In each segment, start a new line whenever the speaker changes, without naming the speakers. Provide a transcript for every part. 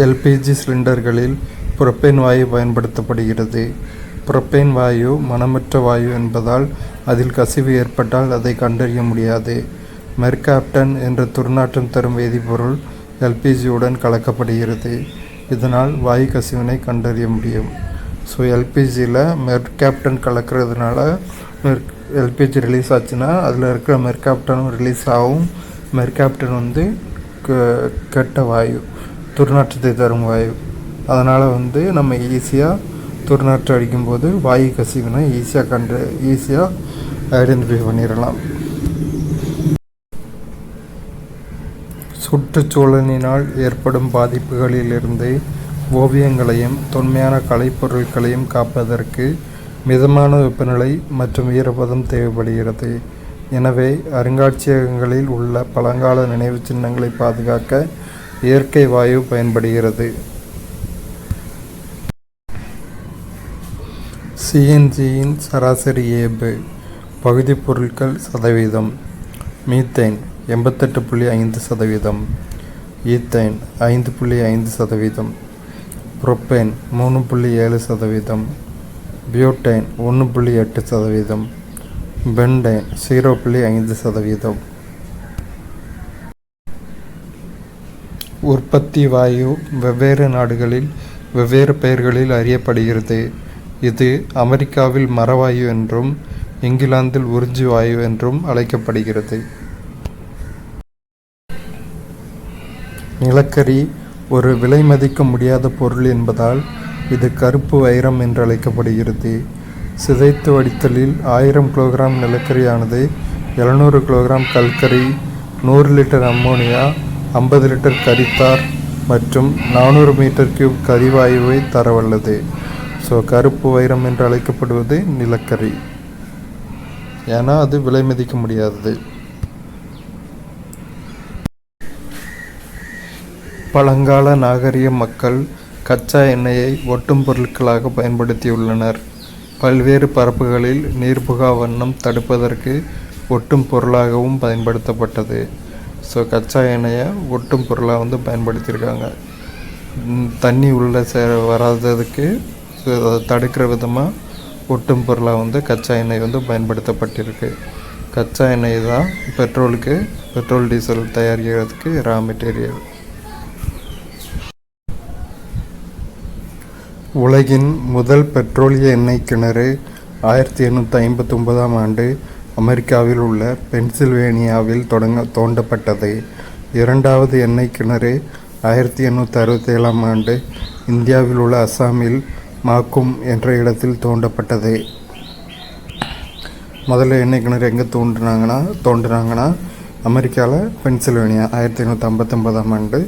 LPG சிலிண்டர்களில் propane வாயு பயன்படுத்தப்படுகிறது. Propane வாயு மணமற்ற வாயு என்பதால் அதில் கசிவு ஏற்பட்டால் அதை கண்டறிய முடியாது. மெர்காப்டன் என்ற துர்நாற்றம் தரும் வேதிப்பொருள் எல்பிஜியுடன் கலக்கப்படுகிறது. இதனால் வாயு கசிவினை கண்டறிய முடியும். ஸோ எல்பிஜியில் மெர்காப்டன் கலக்கிறதுனால எல்பிஜி ரிலீஸ் ஆச்சுன்னா அதில் இருக்கிற மெர்காப்டனும் ரிலீஸ் ஆகும். மெர்காப்டன் கெட்ட வாயு, துர்நாற்றத்தை தரும் வாயு. அதனால் நம்ம ஈஸியாக துர்நாற்றம் அடிக்கும்போது வாயு கசிவினை ஈஸியாக ஐடென்டிஃபை பண்ணிடலாம். சுற்றுச்சூழலினால் ஏற்படும் பாதிப்புகளிலிருந்து ஓவியங்களையும் தொன்மையான கலைப்பொருட்களையும் காப்பதற்கு மிதமான வெப்பநிலை மற்றும் ஈரப்பதம் தேவைப்படுகிறது. எனவே அருங்காட்சியகங்களில் உள்ள பழங்கால நினைவு சின்னங்களை பாதுகாக்க இயற்கை வாயு பயன்படுகிறது. சிஎன்ஜியின் சராசரி ஏபு பகுதி பொருட்கள் சதவீதம். Methane 88.5%, ethane 5.5%, propane 3.7%, butane 1.8%, pentane 0.5%. உற்பத்தி வாயு வெவ்வேறு நாடுகளில் வெவ்வேறு பெயர்களில் அறியப்படுகிறது. இது அமெரிக்காவில் மரவாயு என்றும் இங்கிலாந்தில் உறிஞ்சி வாயு என்றும் அழைக்கப்படுகிறது. நிலக்கரி ஒரு விலை மதிக்க முடியாத பொருள் என்பதால் இது கருப்பு வைரம் என்று அழைக்கப்படுகிறது. சிதைத்து வடித்தலில் 1000 கிலோகிராம் நிலக்கரியானது 700 கிலோகிராம் கல்கரி, 100 லிட்டர் அம்மோனியா, 50 லிட்டர் கரித்தார் மற்றும் 400 மீட்டர் கியூப் கரிவாயுவை தரவல்லது. ஸோ கருப்பு வைரம் என்று அழைக்கப்படுவது நிலக்கரி, ஏன்னா அது விலை மதிக்க முடியாதது. பழங்கால நாகரிக மக்கள் கச்சா எண்ணெயை ஒட்டும் பொருட்களாக பயன்படுத்தியுள்ளனர். பல்வேறு பரப்புகளில் நீர்புகா வண்ணம் தடுப்பதற்கு ஒட்டும் பொருளாகவும் பயன்படுத்தப்பட்டது. ஸோ கச்சா எண்ணெயை ஒட்டும் பொருளாக பயன்படுத்தியிருக்காங்க. தண்ணி உள்ளே வராததுக்கு தடுக்கிற விதமாக ஒட்டும் பொருளாக கச்சா எண்ணெய் பயன்படுத்தப்பட்டிருக்கு. கச்சா எண்ணெய் தான் பெட்ரோல் டீசல் தயாரிக்கிறதுக்கு ரா மெட்டீரியல். உலகின் முதல் பெட்ரோலிய எண்ணெய் கிணறு 1859ஆம் ஆண்டு அமெரிக்காவில் உள்ள பென்சில்வேனியாவில் தோண்டப்பட்டது. இரண்டாவது எண்ணெய் கிணறு 1867ஆம் ஆண்டு இந்தியாவில் உள்ள அசாமில் மாக்கும் என்ற இடத்தில் தோண்டப்பட்டது. முதல்ல எண்ணெய் கிணறு எங்கே தோன்றினாங்கன்னா அமெரிக்காவில் பென்சில்வேனியா 1859ஆம் ஆண்டு.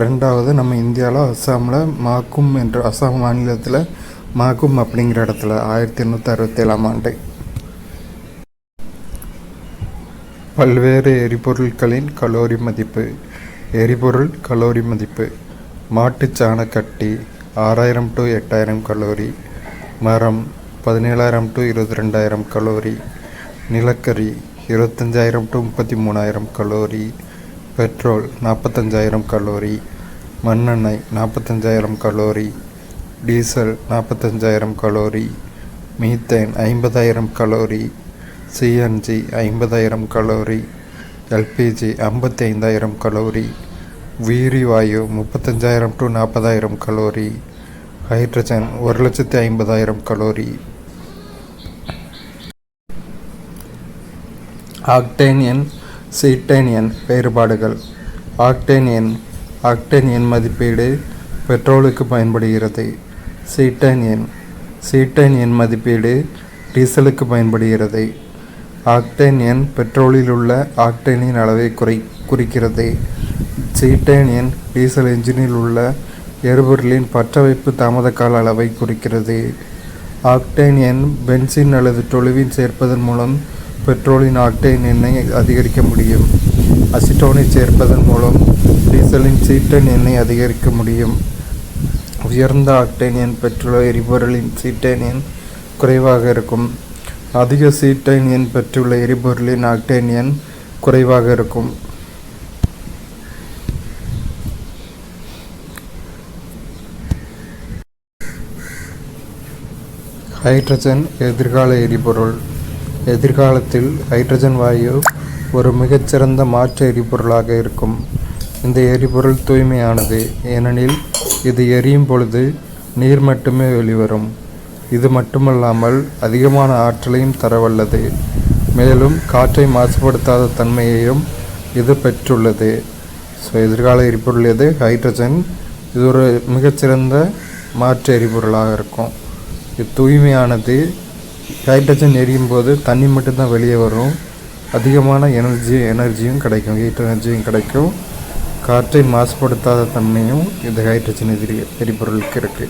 ரெண்டாவது நம்ம இந்தியாவில் அசாமில் மாக்கும் என்ற அசாம் மாநிலத்தில் மாக்கும் அப்படிங்கிற இடத்துல 1867ஆம் ஆண்டு. பல்வேறு எரிபொருட்களின் கலோரி மதிப்பு. எரிபொருள் கலோரி மதிப்பு: மாட்டுச்சாணக்கட்டி 6000 to 8000 கலோரி, மரம் 17000 to 22000 கலோரி, நிலக்கரி 25000 to 33000 கலோரி, பெட்ரோல் 45000 கலோரி, மண்ணெண்ணெய் 45000 calorie, diesel 45000 calorie, methane 50000 calorie, CNG 50000 calorie, LPG 55000 calorie, வீரிவாயு 35000 to 40000 calorie, hydrogen 1,50,000 calorie. Octane எண், சீட்டேன் எண் வேறுபாடுகள். ஆக்டேன் எண் மதிப்பீடு பெட்ரோலுக்கு பயன்படுகிறது. சீட்டேன் எண் மதிப்பீடு டீசலுக்கு பயன்படுகிறது. ஆக்டேன் எண் பெட்ரோலில் உள்ள ஆக்டேனின் அளவை குறிக்கிறது. சீட்டேன் எண் டீசல் என்ஜினில் உள்ள எரிபொருளின் பற்றவைப்பு தாமத கால அளவை குறிக்கிறது. ஆக்டேன் எண் பென்சின் அல்லது டொலுவின் சேர்ப்பதன் மூலம் பெட்ரோலின் ஆக்டேன் எண்ணை அதிகரிக்க முடியும். அசிட்டோனை சேர்ப்பதன் மூலம் டீசலின் சீட்டேன் எண்ணை அதிகரிக்க முடியும். உயர்ந்த ஆக்டேன் எண் பெற்றுள்ள எரிபொருளின் சீட்டேன் எண் குறைவாக இருக்கும். அதிக சீட்டேன் எண் பெற்றுள்ள எரிபொருளின் ஆக்டேன் எண் குறைவாக இருக்கும். ஹைட்ரஜன் எதிர்கால எரிபொருள். எதிர்காலத்தில் ஹைட்ரஜன் வாயு ஒரு மிகச்சிறந்த மாற்று எரிபொருளாக இருக்கும். இந்த எரிபொருள் தூய்மையானது, ஏனெனில் இது எரியும் பொழுது நீர் மட்டுமே வெளிவரும். இது மட்டுமல்லாமல் அதிகமான ஆற்றலையும் தரவல்லது. மேலும் காற்றை மாசுபடுத்தாத தன்மையையும் இது பெற்றுள்ளது. எதிர்கால எரிபொருள் எது? ஹைட்ரஜன். இது ஒரு மிகச்சிறந்த மாற்று எரிபொருளாக இருக்கும். இது தூய்மையானது. ஹைட்ரஜன் எரியும் போது தண்ணி மட்டும்தான் வெளியே வரும். அதிகமான எனர்ஜியும் கிடைக்கும், ஹீட் எனர்ஜியும் கிடைக்கும். காற்றை மாசுபடுத்தாத தன்மையும் இந்த ஹைட்ரஜன் எரிபொருளுக்கு இருக்குது.